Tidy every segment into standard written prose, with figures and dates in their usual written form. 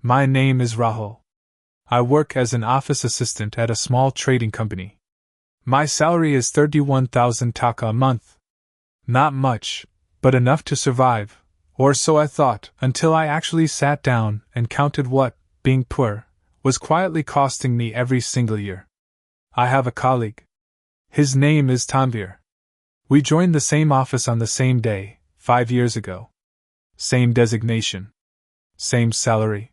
My name is Rahul. I work as an office assistant at a small trading company. My salary is 31,000 taka a month. Not much, but enough to survive, or so I thought, until I actually sat down and counted what, being poor, was quietly costing me every single year. I have a colleague. His name is Tanvir. We joined the same office on the same day, 5 years ago. Same designation. Same salary.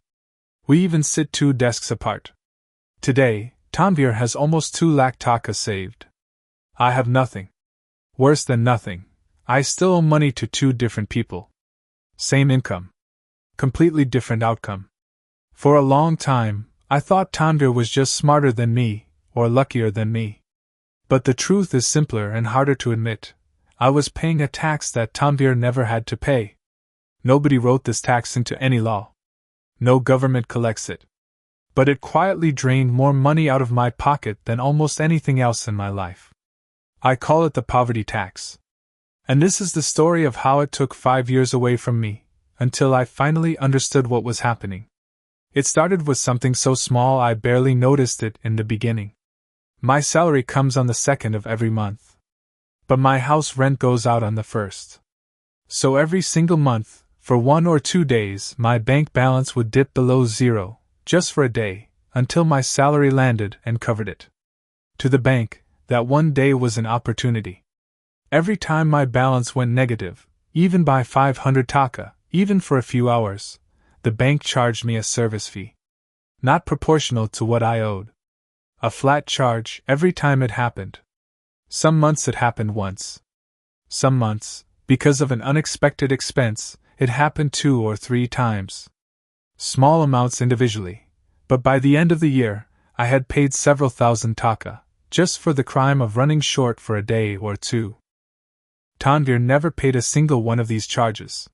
We even sit 2 desks apart. Today, Tanvir has almost 2 lakh taka saved. I have nothing. Worse than nothing, I still owe money to 2 different people. Same income. Completely different outcome. For a long time, I thought Tanvir was just smarter than me, or luckier than me. But the truth is simpler and harder to admit. I was paying a tax that Tanvir never had to pay. Nobody wrote this tax into any law. No government collects it. But it quietly drained more money out of my pocket than almost anything else in my life. I call it the poverty tax. And this is the story of how it took 5 years away from me, until I finally understood what was happening. It started with something so small I barely noticed it in the beginning. My salary comes on the 2nd of every month. But my house rent goes out on the 1st. So every single month, for 1 or 2 days, my bank balance would dip below zero, just for a day, until my salary landed and covered it. To the bank, that one day was an opportunity. Every time my balance went negative, even by 500 taka, even for a few hours, the bank charged me a service fee. Not proportional to what I owed. A flat charge every time it happened. Some months it happened once. Some months, because of an unexpected expense, it happened 2 or 3 times. Small amounts individually, but by the end of the year, I had paid several thousand taka, just for the crime of running short for a day or 2. Tanvir never paid a single one of these charges.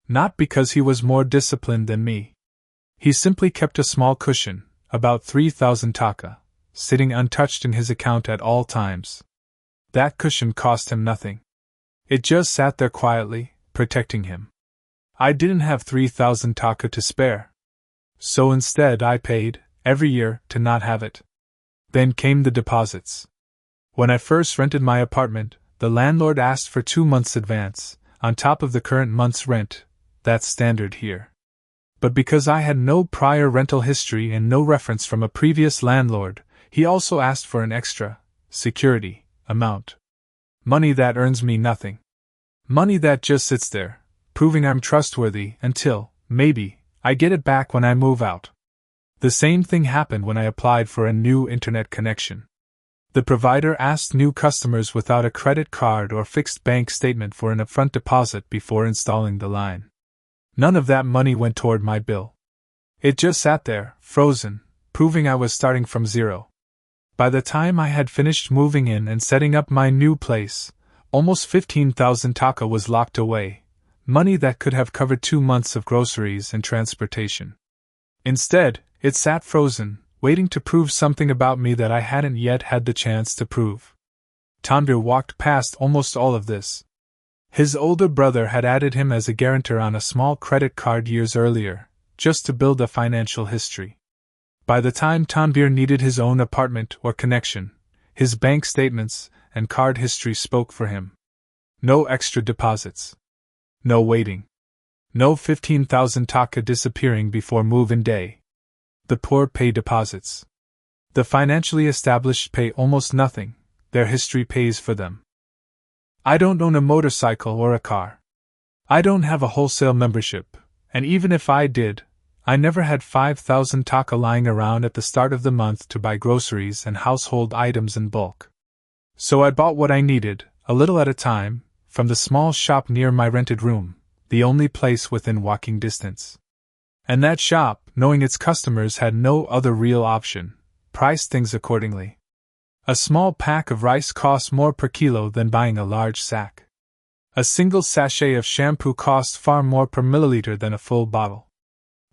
Not because he was more disciplined than me. He simply kept a small cushion, about 3,000 taka, sitting untouched in his account at all times. That cushion cost him nothing. It just sat there quietly, protecting him. I didn't have 3,000 taka to spare. So instead I paid, every year, to not have it. Then came the deposits. When I first rented my apartment, the landlord asked for 2 months' advance, on top of the current month's rent. That's standard here. But because I had no prior rental history and no reference from a previous landlord, he also asked for an extra, security, amount. Money that earns me nothing. Money that just sits there, proving I'm trustworthy until, maybe, I get it back when I move out. The same thing happened when I applied for a new internet connection. The provider asked new customers without a credit card or fixed bank statement for an upfront deposit before installing the line. None of that money went toward my bill. It just sat there, frozen, proving I was starting from zero. By the time I had finished moving in and setting up my new place, almost 15,000 taka was locked away. Money that could have covered 2 months of groceries and transportation. Instead, it sat frozen, waiting to prove something about me that I hadn't yet had the chance to prove. Tanvir walked past almost all of this. His older brother had added him as a guarantor on a small credit card years earlier, just to build a financial history. By the time Tanvir needed his own apartment or connection, his bank statements and card history spoke for him. No extra deposits. No waiting. No 15,000 taka disappearing before move-in day. The poor pay deposits. The financially established pay almost nothing, their history pays for them. I don't own a motorcycle or a car. I don't have a wholesale membership, and even if I did, I never had 5,000 taka lying around at the start of the month to buy groceries and household items in bulk. So I bought what I needed, a little at a time, from the small shop near my rented room, the only place within walking distance. And that shop, knowing its customers had no other real option, priced things accordingly. A small pack of rice costs more per kilo than buying a large sack. A single sachet of shampoo cost far more per milliliter than a full bottle.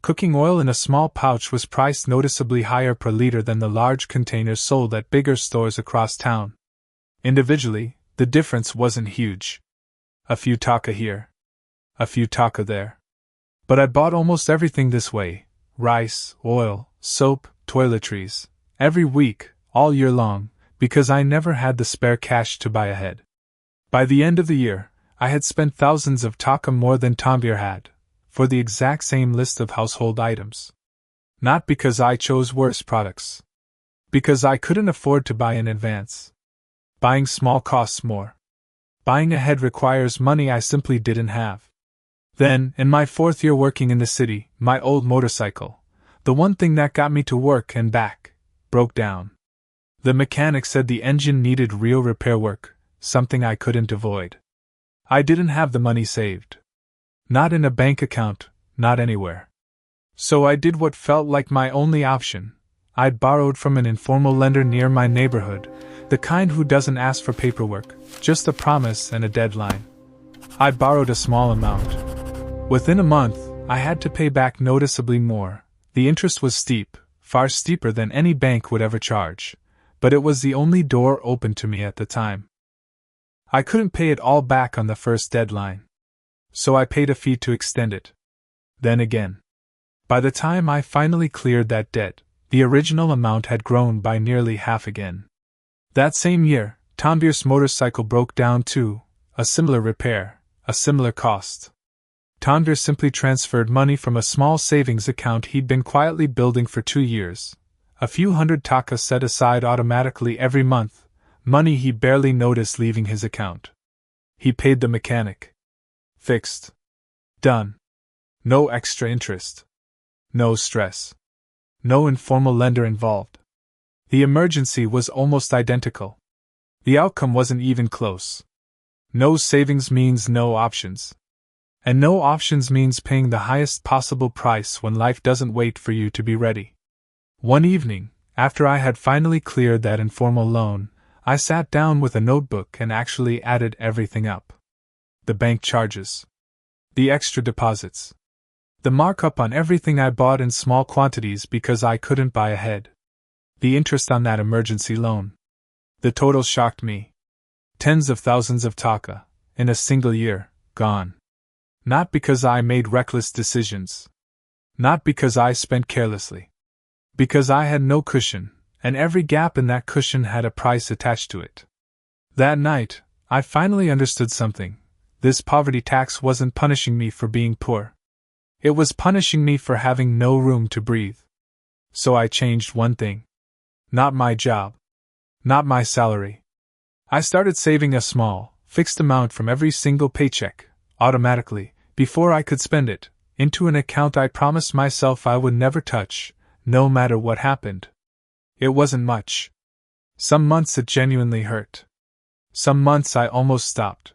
Cooking oil in a small pouch was priced noticeably higher per liter than the large containers sold at bigger stores across town. Individually, the difference wasn't huge. A few taka here. A few taka there. But I bought almost everything this way, rice, oil, soap, toiletries, every week, all year long, because I never had the spare cash to buy ahead. By the end of the year, I had spent thousands of taka more than Tanvir had, for the exact same list of household items. Not because I chose worse products. Because I couldn't afford to buy in advance. Buying small costs more. Buying ahead requires money I simply didn't have. Then, in my 4th year working in the city, my old motorcycle, the one thing that got me to work and back, broke down. The mechanic said the engine needed real repair work, something I couldn't avoid. I didn't have the money saved. Not in a bank account, not anywhere. So I did what felt like my only option. I'd borrowed from an informal lender near my neighborhood, the kind who doesn't ask for paperwork, just a promise and a deadline. I borrowed a small amount. Within a month, I had to pay back noticeably more. The interest was steep, far steeper than any bank would ever charge, but it was the only door open to me at the time. I couldn't pay it all back on the first deadline. So I paid a fee to extend it. Then again. By the time I finally cleared that debt, the original amount had grown by nearly half again. That same year, Tanvir's motorcycle broke down too, a similar repair, a similar cost. Tanvir simply transferred money from a small savings account he'd been quietly building for 2 years, a few hundred taka set aside automatically every month, money he barely noticed leaving his account. He paid the mechanic. Fixed. Done. No extra interest. No stress. No informal lender involved. The emergency was almost identical. The outcome wasn't even close. No savings means no options. And no options means paying the highest possible price when life doesn't wait for you to be ready. One evening, after I had finally cleared that informal loan, I sat down with a notebook and actually added everything up. The bank charges. The extra deposits. The markup on everything I bought in small quantities because I couldn't buy ahead. The interest on that emergency loan. The total shocked me. Tens of thousands of taka, in a single year, gone. Not because I made reckless decisions. Not because I spent carelessly. Because I had no cushion, and every gap in that cushion had a price attached to it. That night, I finally understood something. This poverty tax wasn't punishing me for being poor. It was punishing me for having no room to breathe. So I changed one thing. Not my job. Not my salary. I started saving a small, fixed amount from every single paycheck, automatically, before I could spend it, into an account I promised myself I would never touch, no matter what happened. It wasn't much. Some months it genuinely hurt. Some months I almost stopped.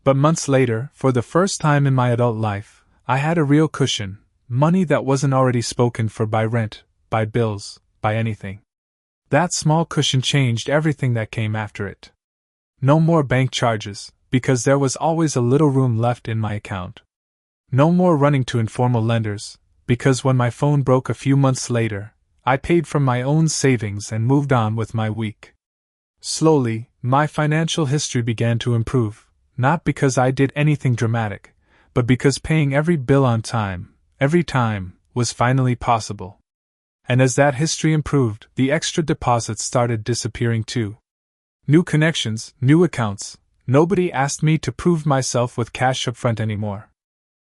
But months later, for the first time in my adult life, I had a real cushion, money that wasn't already spoken for by rent, by bills, by anything. That small cushion changed everything that came after it. No more bank charges, because there was always a little room left in my account. No more running to informal lenders, because when my phone broke a few months later, I paid from my own savings and moved on with my week. Slowly, my financial history began to improve, not because I did anything dramatic, but because paying every bill on time, every time, was finally possible. And as that history improved, the extra deposits started disappearing too. New connections, new accounts. Nobody asked me to prove myself with cash up front anymore.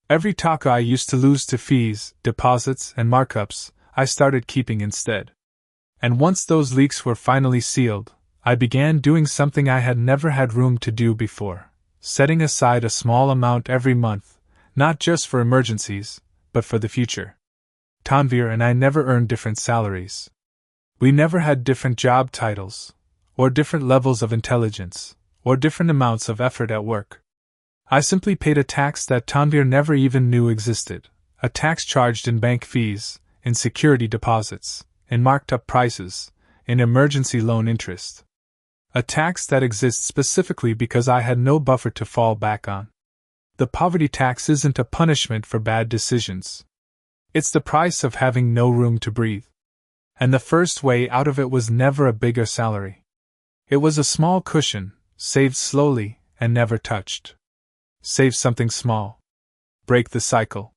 Every taka I used to lose to fees, deposits, and markups, I started keeping instead. And once those leaks were finally sealed, I began doing something I had never had room to do before, setting aside a small amount every month, not just for emergencies, but for the future. Tanvir and I never earned different salaries. We never had different job titles, or different levels of intelligence, or different amounts of effort at work. I simply paid a tax that Tanvir never even knew existed, a tax charged in bank fees, in security deposits, in marked up prices, in emergency loan interest. A tax that exists specifically because I had no buffer to fall back on. The poverty tax isn't a punishment for bad decisions. It's the price of having no room to breathe. And the first way out of it was never a bigger salary. It was a small cushion, saved slowly, and never touched. Save something small. Break the cycle.